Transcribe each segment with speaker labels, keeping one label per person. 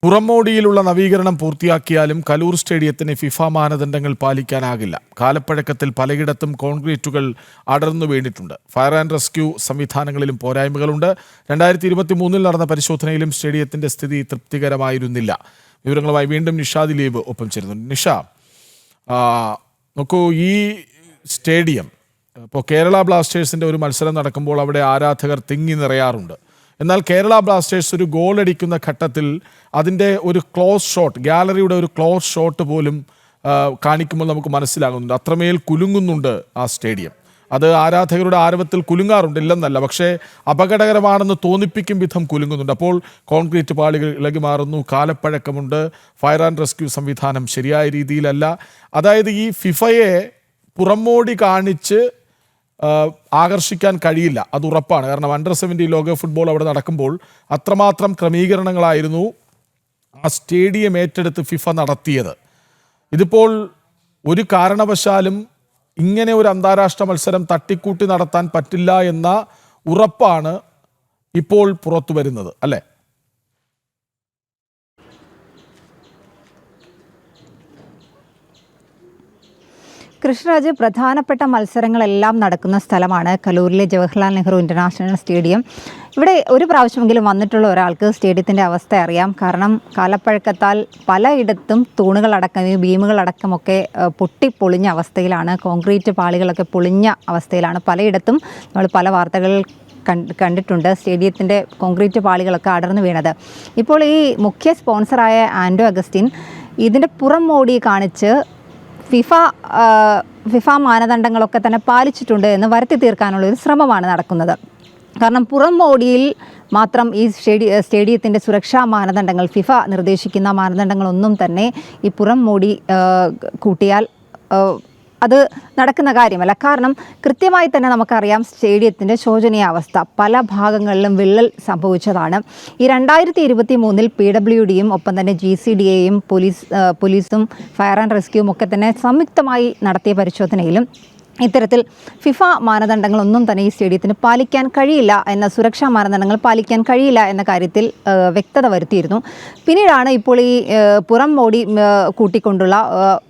Speaker 1: പുറമോടിയിലുള്ള നവീകരണം പൂർത്തിയാക്കിയാലും കലൂർ സ്റ്റേഡിയത്തിന് ഫിഫ മാനദണ്ഡങ്ങൾ പാലിക്കാനാകില്ല. കാലപ്പഴക്കത്തിൽ പലയിടത്തും കോൺക്രീറ്റുകൾ അടർന്നു വീണിട്ടുണ്ട്. ഫയർ ആൻഡ് റെസ്ക്യൂ സംവിധാനങ്ങളിലും പോരായ്മകളുണ്ട്. 2023 നടന്ന പരിശോധനയിലും സ്റ്റേഡിയത്തിന്റെ സ്ഥിതി തൃപ്തികരമായിരുന്നില്ല. വിവരങ്ങളുമായി വീണ്ടും നിഷ ദിലീപ് ഒപ്പം ചേരുന്നു. നിഷ, നോക്കൂ, ഈ സ്റ്റേഡിയം ഇപ്പോൾ കേരള ബ്ലാസ്റ്റേഴ്സിന്റെ ഒരു മത്സരം നടക്കുമ്പോൾ അവിടെ ആരാധകർ തിങ്ങി നിറയാറുണ്ട്. എന്നാൽ കേരള ബ്ലാസ്റ്റേഴ്സ് ഒരു ഗോൾ അടിക്കുന്ന ഘട്ടത്തിൽ അതിൻ്റെ ഒരു ക്ലോസ് ഷോട്ട്, ഗാലറിയുടെ ഒരു ക്ലോസ് ഷോട്ട് പോലും കാണിക്കുമ്പോൾ നമുക്ക് മനസ്സിലാകുന്നുണ്ട് അത്രമേൽ കുലുങ്ങുന്നുണ്ട് ആ സ്റ്റേഡിയം. അത് ആരാധകരുടെ ആരവത്തിൽ കുലുങ്ങാറുണ്ട്, ഇല്ലെന്നല്ല, പക്ഷേ അപകടകരമാണെന്ന് തോന്നിപ്പിക്കും വിധം കുലുങ്ങുന്നുണ്ട്. അപ്പോൾ കോൺക്രീറ്റ് പാളികൾ ഇളകി മാറുന്നു, കാലപ്പഴക്കമുണ്ട്, ഫയർ ആൻഡ് റെസ്ക്യൂ സംവിധാനം ശരിയായ രീതിയിലല്ല. അതായത് ഈ ഫിഫയെ പുറമോടി കാണിച്ച് ആകർഷിക്കാൻ കഴിയില്ല, അത് ഉറപ്പാണ്. കാരണം അണ്ടർ-17 ലോക ഫുട്ബോൾ അവിടെ നടക്കുമ്പോൾ അത്രമാത്രം ക്രമീകരണങ്ങളായിരുന്നു ആ സ്റ്റേഡിയം ഏറ്റെടുത്ത് ഫിഫ നടത്തിയത്. ഇതിപ്പോൾ ഒരു കാരണവശാലും ഇങ്ങനെ ഒരു അന്താരാഷ്ട്ര മത്സരം തട്ടിക്കൂട്ടി നടത്താൻ പറ്റില്ല എന്ന ഉറപ്പാണ് ഇപ്പോൾ പുറത്തു വരുന്നത്, അല്ലേ?
Speaker 2: കൃഷ്ണരാജ്, പ്രധാനപ്പെട്ട മത്സരങ്ങളെല്ലാം നടക്കുന്ന സ്ഥലമാണ് കലൂരിലെ ജവഹർലാൽ നെഹ്റു ഇൻ്റർനാഷണൽ സ്റ്റേഡിയം. ഇവിടെ ഒരു പ്രാവശ്യമെങ്കിലും വന്നിട്ടുള്ള ഒരാൾക്ക് സ്റ്റേഡിയത്തിൻ്റെ അവസ്ഥ അറിയാം. കാരണം കാലപ്പഴക്കത്താൽ പലയിടത്തും തൂണുകളടക്കം ബീമുകളടക്കമൊക്കെ പൊട്ടിപ്പൊളിഞ്ഞ അവസ്ഥയിലാണ്. കോൺക്രീറ്റ് പാളികളൊക്കെ പൊളിഞ്ഞ അവസ്ഥയിലാണ്. പലയിടത്തും നമ്മൾ പല വാർത്തകൾ കണ്ടിട്ടുണ്ട് സ്റ്റേഡിയത്തിൻ്റെ കോൺക്രീറ്റ് പാളികളൊക്കെ അടർന്നു വീണത്. ഇപ്പോൾ ഈ മുഖ്യ സ്പോൺസറായ ആൻഡോ അഗസ്റ്റിൻ ഇതിൻ്റെ പുറം മോടി കാണിച്ച് ഫിഫ മാനദണ്ഡങ്ങളൊക്കെ തന്നെ പാലിച്ചിട്ടുണ്ട് എന്ന് വരുത്തി തീർക്കാനുള്ള ഒരു ശ്രമമാണ് നടക്കുന്നത്. കാരണം പുറം മോടിയിൽ മാത്രം ഈ സ്റ്റേഡിയത്തിൻ്റെ സുരക്ഷാ മാനദണ്ഡങ്ങൾ, ഫിഫ നിർദ്ദേശിക്കുന്ന മാനദണ്ഡങ്ങളൊന്നും തന്നെ ഈ പുറം മോടി കൂട്ടിയാൽ അത് നടക്കുന്ന കാര്യമല്ല. കാരണം കൃത്യമായി തന്നെ നമുക്കറിയാം സ്റ്റേഡിയത്തിൻ്റെ ശോചനീയാവസ്ഥ. പല ഭാഗങ്ങളിലും വിള്ളൽ സംഭവിച്ചതാണ്. ഈ 2023 PWDയും ഒപ്പം തന്നെ GCDAയും പോലീസും ഫയർ ആൻഡ് റെസ്ക്യൂവും ഒക്കെ തന്നെ സംയുക്തമായി നടത്തിയ പരിശോധനയിലും ഇത്തരത്തിൽ ഫിഫ മാനദണ്ഡങ്ങളൊന്നും തന്നെ ഈ സ്റ്റേഡിയത്തിന് പാലിക്കാൻ കഴിയില്ല സുരക്ഷാ മാനദണ്ഡങ്ങൾ പാലിക്കാൻ കഴിയില്ല എന്ന കാര്യത്തിൽ വ്യക്തത വരുത്തിയിരുന്നു. പിന്നീടാണ് ഇപ്പോൾ ഈ പുറം മോടി കൂട്ടിക്കൊണ്ടുള്ള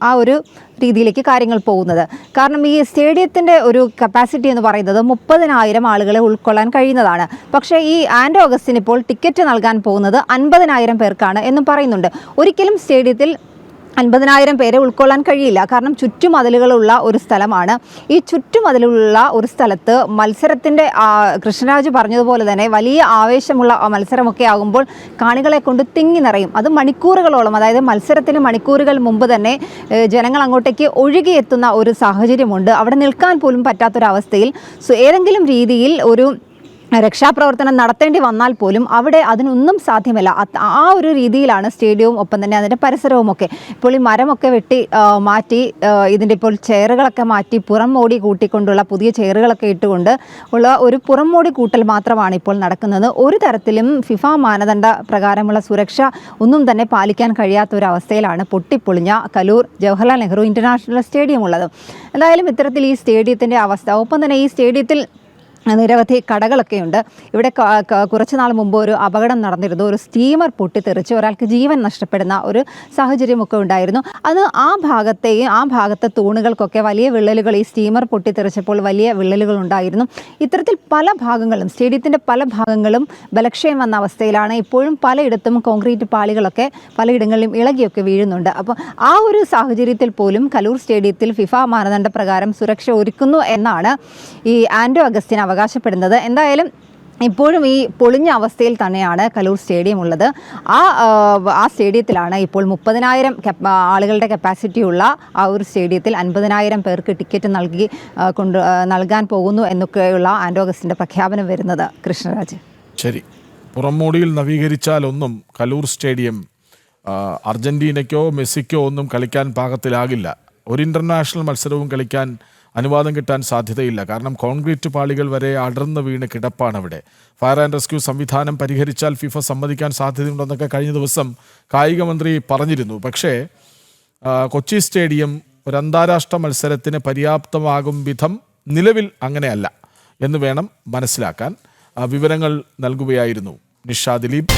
Speaker 2: ആ ഒരു രീതിയിലേക്ക് കാര്യങ്ങൾ പോകുന്നത്. കാരണം ഈ സ്റ്റേഡിയത്തിൻ്റെ ഒരു കപ്പാസിറ്റി എന്ന് പറയുന്നത് 30,000 ആളുകളെ ഉൾക്കൊള്ളാൻ കഴിയുന്നതാണ്. പക്ഷേ ഈ ആൻഡോ അഗസ്റ്റിൻ ഇപ്പോൾ ടിക്കറ്റ് നൽകാൻ പോകുന്നത് 50,000 പേർക്കാണ് എന്നും പറയുന്നുണ്ട്. ഒരിക്കലും സ്റ്റേഡിയത്തിൽ 50,000 പേരെ ഉൾക്കൊള്ളാൻ കഴിയില്ല. കാരണം ചുറ്റുമതിലുകളുള്ള ഒരു സ്ഥലമാണ്. ഈ ചുറ്റുമതിലുള്ള ഒരു സ്ഥലത്ത് മത്സരത്തിൻ്റെ കൃഷ്ണരാജ് പറഞ്ഞതുപോലെ തന്നെ വലിയ ആവേശമുള്ള മത്സരമൊക്കെ ആകുമ്പോൾ കാണികളെ കൊണ്ട് തിങ്ങി നിറയും. അത് മണിക്കൂറുകളോളം, അതായത് മത്സരത്തിന് മണിക്കൂറുകൾ മുമ്പ് തന്നെ ജനങ്ങൾ അങ്ങോട്ടേക്ക് ഒഴുകിയെത്തുന്ന ഒരു സാഹചര്യമുണ്ട്. അവിടെ നിൽക്കാൻ പോലും പറ്റാത്തൊരവസ്ഥയിൽ ഏതെങ്കിലും രീതിയിൽ ഒരു രക്ഷാപ്രവർത്തനം നടത്തേണ്ടി വന്നാൽ പോലും അവിടെ അതിനൊന്നും സാധ്യമല്ല. ആ ഒരു രീതിയിലാണ് സ്റ്റേഡിയവും ഒപ്പം തന്നെ അതിൻ്റെ പരിസരവുമൊക്കെ. ഇപ്പോൾ ഈ മരമൊക്കെ വെട്ടി മാറ്റി ഇതിൻ്റെ ഇപ്പോൾ ചെയറുകളൊക്കെ മാറ്റി പുറം മോടി കൂട്ടിക്കൊണ്ടുള്ള പുതിയ ചെയറുകളൊക്കെ ഇട്ടുകൊണ്ട് ഉള്ള ഒരു പുറം മോടി കൂട്ടൽ മാത്രമാണ് ഇപ്പോൾ നടക്കുന്നത്. ഒരു തരത്തിലും ഫിഫ മാനദണ്ഡ പ്രകാരമുള്ള സുരക്ഷ ഒന്നും തന്നെ പാലിക്കാൻ കഴിയാത്ത ഒരു അവസ്ഥയിലാണ് പൊട്ടിപ്പൊളിഞ്ഞ കലൂർ ജവഹർലാൽ നെഹ്റു ഇൻ്റർനാഷണൽ സ്റ്റേഡിയം ഉള്ളത്. എന്തായാലും ഇത്തരത്തിൽ ഈ സ്റ്റേഡിയത്തിൻ്റെ അവസ്ഥ, ഒപ്പം തന്നെ ഈ സ്റ്റേഡിയത്തിൽ നിരവധി കടകളൊക്കെയുണ്ട്. ഇവിടെ കുറച്ച് നാൾ മുമ്പ് ഒരു അപകടം നടന്നിരുന്നു. ഒരു സ്റ്റീമർ പൊട്ടിത്തെറിച്ച് ഒരാൾക്ക് ജീവൻ നഷ്ടപ്പെടുന്ന ഒരു സാഹചര്യമൊക്കെ ഉണ്ടായിരുന്നു. അത് ആ ഭാഗത്തെ തൂണുകൾക്കൊക്കെ വലിയ വിള്ളലുകൾ, ഈ സ്റ്റീമർ പൊട്ടിത്തെറിച്ചപ്പോൾ വലിയ വിള്ളലുകൾ ഉണ്ടായിരുന്നു. ഇത്തരത്തിൽ പല ഭാഗങ്ങളും, സ്റ്റേഡിയത്തിൻ്റെ പല ഭാഗങ്ങളും ബലക്ഷയം വന്ന അവസ്ഥയിലാണ്. ഇപ്പോഴും പലയിടത്തും കോൺക്രീറ്റ് പാളികളൊക്കെ പലയിടങ്ങളിലും ഇളകിയൊക്കെ വീഴുന്നുണ്ട്. അപ്പോൾ ആ ഒരു സാഹചര്യത്തിൽ പോലും കലൂർ സ്റ്റേഡിയത്തിൽ ഫിഫ മാനദണ്ഡ പ്രകാരം സുരക്ഷ ഒരുക്കുന്നു എന്നാണ് ഈ ആൻഡോ അഗസ്റ്റിൻ അവകാശപ്പെടുന്നത്. എന്തായാലും ഇപ്പോഴും ഈ പൊളിഞ്ഞ അവസ്ഥയിൽ തന്നെയാണ് കലൂർ സ്റ്റേഡിയം ഉള്ളത്. ആ സ്റ്റേഡിയത്തിലാണ് ഇപ്പോൾ 30,000 ആളുകളുടെ കപ്പാസിറ്റിയുള്ള ആ ഒരു സ്റ്റേഡിയത്തിൽ 50,000 പേർക്ക് ടിക്കറ്റ് നൽകാൻ പോകുന്നു എന്നൊക്കെയുള്ള ആൻഡോ അഗസ്റ്റിൻ്റെ പ്രഖ്യാപനം വരുന്നത്. കൃഷ്ണരാജ്,
Speaker 1: ശരി, പുറംമോടിയിൽ നവീകരിച്ചാലൊന്നും കലൂർ സ്റ്റേഡിയം അർജന്റീനയ്ക്കോ മെസ്സിക്കോ ഒന്നും കളിക്കാൻ പാകത്തിലാകില്ല. ഒരു ഇൻ്റർനാഷണൽ മത്സരവും കളിക്കാൻ അനുവാദം കിട്ടാൻ സാധ്യതയില്ല. കാരണം കോൺക്രീറ്റ് പാളികൾ വരെ അടർന്ന് വീണ് കിടപ്പാണ് അവിടെ. ഫയർ ആൻഡ് റെസ്ക്യൂ സംവിധാനം പരിഹരിച്ചാൽ ഫിഫ സമ്മതിക്കാൻ സാധ്യതയുണ്ടെന്നൊക്കെ കഴിഞ്ഞ ദിവസം കായിക മന്ത്രി പറഞ്ഞിരുന്നു. പക്ഷേ കൊച്ചി സ്റ്റേഡിയം ഒരു അന്താരാഷ്ട്ര മത്സരത്തിന് പര്യാപ്തമാകും വിധം നിലവിൽ അങ്ങനെയല്ല എന്ന് വേണം മനസ്സിലാക്കാൻ. വിവരങ്ങൾ നൽകുകയായിരുന്നു നിഷ ദിലീപ്.